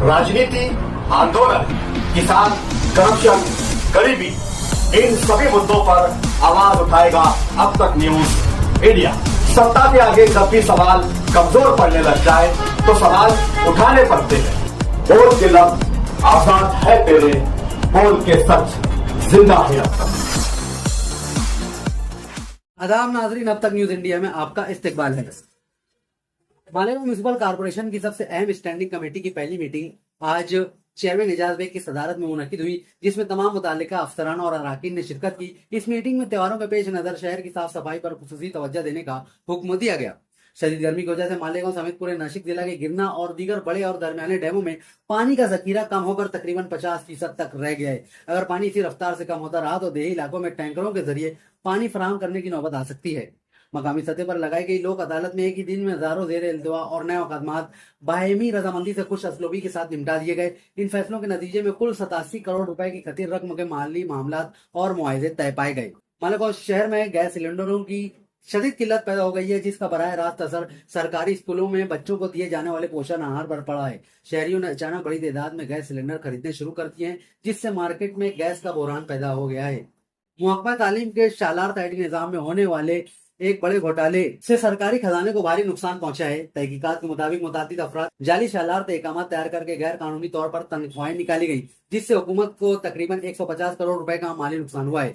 राजनीति, आंदोलन, किसान, करप्शन, गरीबी, इन सभी मुद्दों पर आवाज उठाएगा अब तक न्यूज इंडिया। सत्ता के आगे जब भी सवाल कमजोर पड़ने लग जाए तो सवाल उठाने पड़ते हैं। बोल के लफ्ज आजाद है तेरे, बोल के सच जिंदा है अब तक। आदाब नाजरीन, अब तक न्यूज इंडिया में आपका इस्तकबाल है। मालेगांव म्यूनिसिपल कॉर्पोरेशन की सबसे अहम स्टैंडिंग कमेटी की पहली मीटिंग आज चेयरमैन एजाज बेग की सदारत में मुनक्किद हुई, जिसमें तमाम मुतालिका अफसरान और अराकीन ने शिरकत की। इस मीटिंग में त्योहारों के पेश नजर शहर की साफ सफाई पर खुसूसी तवज्जो देने का हुक्म दिया गया। शदीद गर्मी की वजह से मालेगांव समेत पूरे नासिक जिला के गिरना और दीगर बड़े और दरमियाने डैमों में पानी का जखीरा कम होकर तकरीबन 50% तक रह गया है। अगर पानी इसी रफ्तार से कम होता रहा तो देही इलाकों में टैंकरों के जरिए पानी फराहम करने की नौबत आ सकती है। मकामी सतह पर लगाई गई लोक अदालत में एक ही दिन में हजारों जेर इल्तवा और नए मुकदमात बाहमी रजामंदी से खुश असलूबी के साथ निपटा दिए गए। इन फैसलों के नतीजे में कुल 87 करोड़ रुपए की खतीर रकम के माली मामला और मुआवजे तय पाए गए। मालेगांव शहर में गैस सिलेंडरों की शदीद किल्लत पैदा हो गई है, जिसका बराह रास्त असर सरकारी स्कूलों में बच्चों को दिए जाने वाले पोषण आहार पर पड़ा है। शहरियों ने अचानक बड़ी तादाद में गैस सिलेंडर खरीदने शुरू कर दिए हैं, जिससे मार्केट में गैस का बहरान पैदा हो गया है। महकमा तालीम के शालार तहरीरी निजाम में होने वाले एक बड़े घोटाले से सरकारी खजाने को भारी नुकसान पहुंचा है। तहकीकात के मुताबिक मुतादिद अफराद जाली शालार तहकामात तैयार करके गैर कानूनी तौर पर तनख्वाहें निकाली गई, जिससे हुकूमत को तकरीबन 150 करोड़ रुपए का माली नुकसान हुआ है।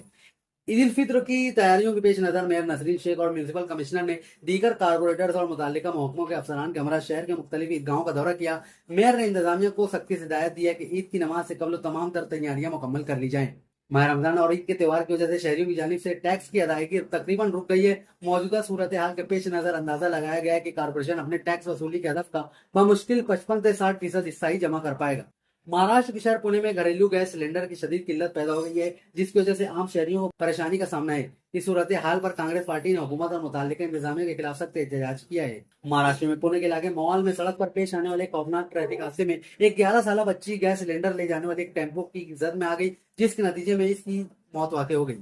ईद उल फित्र की तैयारियों के पेश नजर मेयर नसरीन शेख और म्यूनिसिपल कमिश्नर ने दीगर कारपोरेटर्स और मुतालिका महकमों के अफसरान के हमरा शहर के मुख्तलिफ ईदगाहों का दौरा किया। मेयर ने इंतजामिया को सख्ती से हिदायत दी है कि ईद की नमाज से कबल तमाम तर तैयारियां मुकम्मल कर ली जाएं। माह रमजान और ईद के त्यौहार की वजह से शहरियों की जानिब से टैक्स की अदायगी तकरीबन रुक गई है। मौजूदा सूरत हाल के पेश नजर अंदाजा लगाया गया है कि कारपोरेशन अपने टैक्स वसूली के हदफ का बमुश्किल 55 से 60% हिस्सा ही जमा कर पाएगा। महाराष्ट्र के शहर पुणे में घरेलू गैस सिलेंडर की शदीद किल्लत पैदा हो गई है, जिसकी वजह से आम शहरियों को परेशानी का सामना है। इस सूरत हाल पर कांग्रेस पार्टी ने हुकूमत और मुतालिका इंतजामिया के खिलाफ सख्त एहतजाज किया है। महाराष्ट्र में पुणे के इलाके मॉल में सड़क पर पेश आने वाले खौफनाक ट्रैफिक हादसे में एक 11 साल बच्ची गैस सिलेंडर ले जाने वाले एक टेम्पो की जद में आ गई, जिसके नतीजे में इसकी मौत वाक़ई हो गई।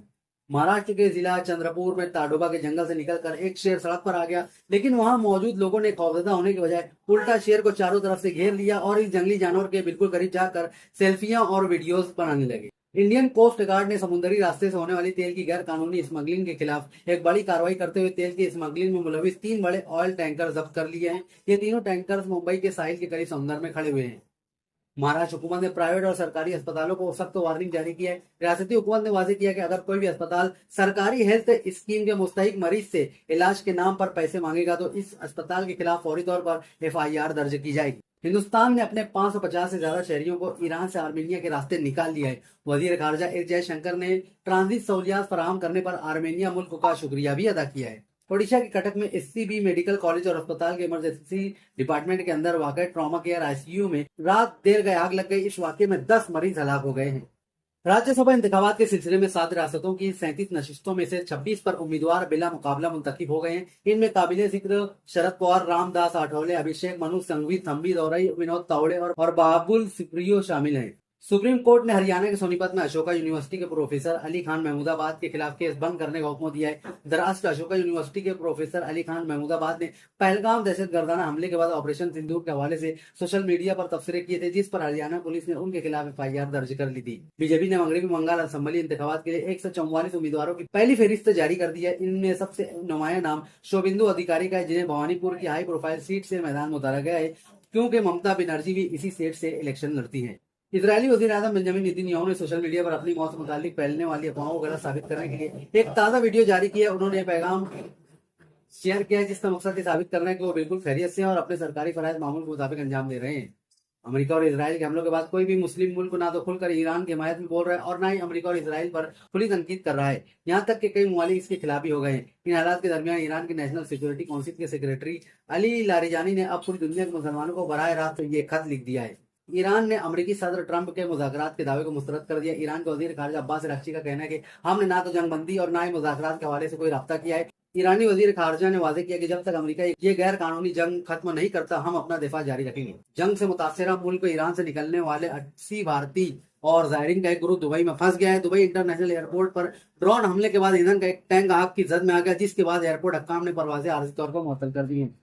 महाराष्ट्र के जिला चंद्रपुर में ताडोबा के जंगल से निकलकर एक शेर सड़क पर आ गया, लेकिन वहां मौजूद लोगों ने खौफजदा होने के बजाय उल्टा शेर को चारों तरफ से घेर लिया और इस जंगली जानवर के बिल्कुल करीब जाकर सेल्फियां और वीडियोस बनाने लगे। इंडियन कोस्ट गार्ड ने समुद्री रास्ते से होने वाली तेल की गैर कानूनी स्मगलिंग के खिलाफ एक बड़ी कार्रवाई करते हुए तेल की स्मगलिंग में मुलविस 3 बड़े ऑयल टैंकर जब्त कर लिए हैं। ये तीनों टैंकर मुंबई के साहिल के करीब समुद्र में खड़े हुए हैं। महाराष्ट्र हुकूमत ने प्राइवेट और सरकारी अस्पतालों को सख्त वार्निंग जारी की है। रियासती हुकूमत ने वाजे किया कि अगर कोई भी अस्पताल सरकारी हेल्थ स्कीम के मुस्तहिक मरीज से इलाज के नाम पर पैसे मांगेगा तो इस अस्पताल के खिलाफ फौरी तौर पर FIR दर्ज की जाएगी। हिंदुस्तान ने अपने 550 से ज्यादा शहरियों को ईरान से आर्मेनिया के रास्ते निकाल लिया है। वजीर खारजा एस जयशंकर ने ट्रांजिट सहूलियात फराहम करने पर आर्मेनिया मुल्क का शुक्रिया भी अदा किया है। ओडिशा के कटक में SCB मेडिकल कॉलेज और अस्पताल के इमरजेंसी डिपार्टमेंट के अंदर वाक़ ट्रॉमा केयर ICU में रात देर गए आग लग गई। इस वाक़े में 10 मरीज हलाक हो गए हैं। राज्यसभा इंतखाबात के सिलसिले में 7 रियासतों की 37 नशिस्तों में से 26 पर उम्मीदवार बिला मुकाबला मुंतखब हो गए हैं। इनमें काबिले जिक्र शरद पवार, रामदास आठवले, अभिषेक मनु संघवी, थम्बी दौरई, विनोद तावड़े और बाबुल सुप्रियो शामिल हैं। सुप्रीम कोर्ट ने हरियाणा के सोनीपत में अशोका यूनिवर्सिटी के प्रोफेसर अली खान महमूदाबाद के खिलाफ केस बंद करने का हुक्म दिया है। दरअसल अशोका यूनिवर्सिटी के प्रोफेसर अली खान महमूदाबाद ने पहलगाम दहशतगर्दाना हमले के बाद ऑपरेशन सिंदूर के हवाले से सोशल मीडिया पर तबसरे किए थे, जिस पर हरियाणा पुलिस ने उनके खिलाफ FIR दर्ज कर ली थी। बीजेपी ने मगरबी बंगाल असेंबली इंतखाबात के लिए 144 उम्मीदवारों की पहली फहरिस्त जारी कर दी है। इनमें सबसे नुमाया नाम शोभिंदु अधिकारी का है, जिन्हें भवानीपुर की हाई प्रोफाइल सीट से मैदान में उतारा गया है, क्योंकि ममता बनर्जी भी इसी सीट से इलेक्शन लड़ती है। इजरायली वज़ीर आज़म बेंजामिन नेतन्याहू ने सोशल मीडिया पर अपनी मौत से मुतालिक फैलने वाली अफवाहों को गलत साबित करने के लिए एक ताज़ा वीडियो जारी किया है। उन्होंने पैगाम शेयर किया है, जिसका मकसद ये साबित करना है कि वो बिल्कुल खैरियत से और अपने सरकारी फराइज मामूल के मुताबिक अंजाम दे रहे हैं। अमेरिका और इसराइल के हमलों के बाद कोई भी मुस्लिम मुल्क ना तो खुलकर ईरान की हिमायत में बोल रहा है और ना ही अमेरिका और इसराइल पर खुली तनकीद कर रहा है। यहाँ तक कि कई ममालिक इसके खिलाफ भी हो गए हैं। इन हालात के दरमियान ईरान के नेशनल सिक्योरिटी काउंसिल के सेक्रेटरी अली लारिजानी ने अब पूरी दुनिया के मुसलमानों को बराह रास्त ये खत लिख दिया है। ईरान ने अमेरिकी सदर ट्रंप के मुज़ाकरात के दावे को मुस्तरद कर दिया। ईरान के वज़ीर खारजा अब्बास अराग़ची का कहना है कि हमने ना तो जंगबंदी और ना ही मुज़ाकरात के हवाले से कोई रब्ता किया है। ईरानी वज़ीर खारजा ने वादे किया कि जब तक अमेरिका ये गैर कानूनी जंग खत्म नहीं करता, हम अपना दिफा जारी रखेंगे। जंग से मुतासिरा मुल्क ईरान से निकलने वाले 80 भारतीय और जायरीन का एक ग्रुप दुबई में फंस गया है। दुबई इंटरनेशनल एयरपोर्ट पर ड्रोन हमले के बाद ईंधन का एक टैंक आग की जद में आ गया, जिसके बाद एयरपोर्ट हक्काम ने परवाजें आर्जी तौर पर मुअत्तल कर दी हैं।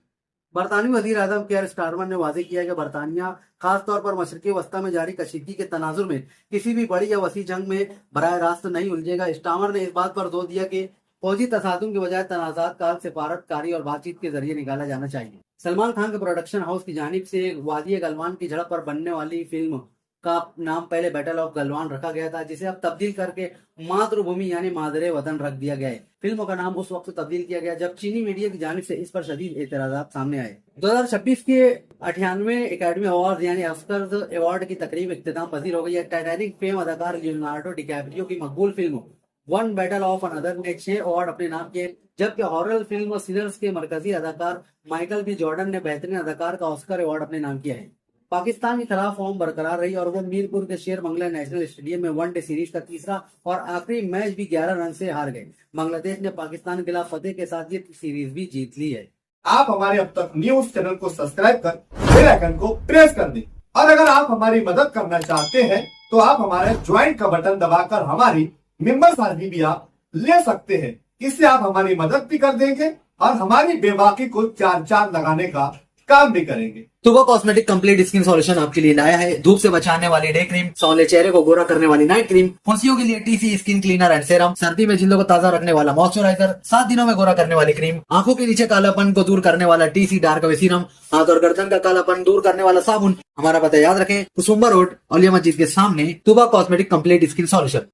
बरतानवी वजीर आजम केयर स्टारमर ने वाजे किया कि बरतानिया खासतौर पर मशरकी वस्ता में जारी कशीदगी के तनाजुर में किसी भी बड़ी या वसी जंग में बराह रास्त नहीं उलझेगा। स्टारमर ने इस बात पर जोर दिया कि फौजी तसादुम के बजाय तनाजात का सिफारतकारी और बातचीत के जरिए निकाला जाना चाहिए। सलमान खान के प्रोडक्शन हाउस की जानिब से वादी गलवान की झड़प पर बनने वाली फिल्म का नाम पहले बैटल ऑफ गलवान रखा गया था, जिसे अब तब्दील करके मातृभूमि यानी मादरे वतन रख दिया गया है। फिल्म का नाम उस वक्त तब्दील किया गया जब चीनी मीडिया की जानिब से इस पर शदीद एतराज़ात सामने आए। 2026 के 98वें एकेडमी अवार्ड यानी ऑस्कर्स अवार्ड की तकरीब इख्तिताम पजीर हो गई है। टाइटैनिक फेम अदाकार लियोनार्डो डिकैप्रियो की मकबूल film one battle of another ने 6 अवार्ड अपने नाम किए, जबकि हॉरर फिल्म सिनर्स के मरकजी अदाकार माइकल बी जॉर्डन ने बेहतरीन अदाकार का ऑस्कर अवार्ड अपने नाम किया है। पाकिस्तान के खिलाफ फॉर्म बरकरार रही और वो मीरपुर के शेर बंगला नेशनल स्टेडियम में वनडे सीरीज का तीसरा और आखिरी मैच भी 11 रन से हार गए। बांग्लादेश ने पाकिस्तान के खिलाफ फतेह के साथ ये सीरीज भी जीत ली है। आप हमारे अब तक न्यूज चैनल को सब्सक्राइब कर बेल आइकन को प्रेस कर दें और अगर आप हमारी मदद करना चाहते हैं तो आप हमारे ज्वाइन का बटन दबाकर हमारी मेंबर साथी भी आप ले सकते हैं। इससे आप हमारी मदद भी कर देंगे और हमारी बेबाकी को चार चांद लगाने का काम भी करेंगे। तुबा कॉस्मेटिक कंप्लीट स्किन सॉल्यूशन आपके लिए लाया है धूप से बचाने वाली डे क्रीम, सौले चेहरे को गोरा करने वाली नाइट क्रीम, फुंसियों के लिए TC skin cleaner and serum, सर्दी में जिल्दों को ताजा रखने वाला मॉइस्चराइजर, 7 दिनों में गोरा करने वाली क्रीम, आंखों के नीचे कालापन को दूर करने वाला टीसी डार्क वे सीरम, हाथ और गर्दन का कालापन दूर करने वाला साबुन। हमारा पता याद रखें, कुसुम्बा रोड औलिया मस्जिद के सामने, तुबा कॉस्मेटिक कंप्लीट स्किन सॉल्यूशन।